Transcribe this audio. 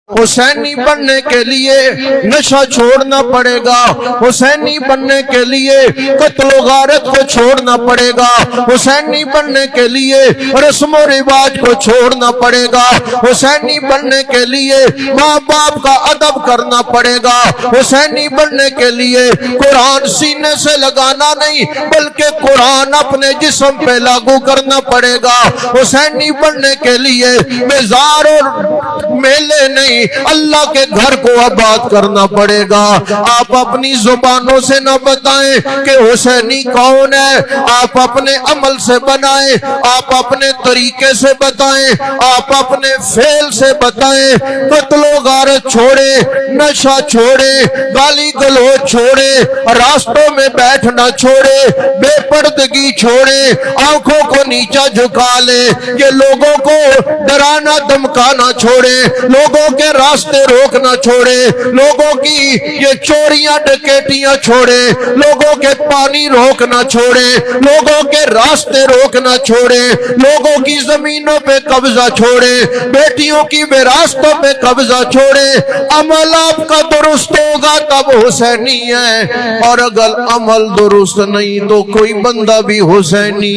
حسینی بننے کے لیے نشہ چھوڑنا پڑے گا، حسینی بننے کے لیے قتل و غارت کو چھوڑنا پڑے گا، حسینی بننے کے لیے رسم و رواج کو چھوڑنا پڑے گا، حسینی بننے کے لیے ماں باپ کا ادب کرنا پڑے گا، حسینی بننے کے لیے قرآن سینے سے لگانا نہیں بلکہ قرآن اپنے جسم پہ لاگو کرنا پڑے گا، حسینی بننے کے لیے مزار اور میلے نہیں اللہ کے گھر کو آباد کرنا پڑے گا۔ آپ اپنی زبانوں سے نہ بتائیں کہ حسینی کون ہے، آپ اپنے عمل سے بنائیں، آپ اپنے طریقے سے بتائیں، آپ اپنے فعل سے بتائیں۔ قتل و غارت چھوڑے، نشہ چھوڑے، گالی گلوچ چھوڑے، راستوں میں بیٹھنا چھوڑے، بے پردگی چھوڑے، آنکھوں کو نیچا جھکا لے، یہ لوگوں کو ڈرانا دھمکانا چھوڑے، لوگوں کے راستے روکنا چھوڑے، لوگوں کی یہ چوریاں ڈکیٹیاں چھوڑے، لوگوں کے پانی روکنا چھوڑے، لوگوں کے راستے روکنا چھوڑے، لوگوں کی زمینوں پہ قبضہ چھوڑے، بیٹیوں کی وراثتوں پہ قبضہ چھوڑے۔ عمل آپ کا درست ہوگا تب حسینی ہے، اور اگر عمل درست نہیں تو کوئی بندہ بھی حسینی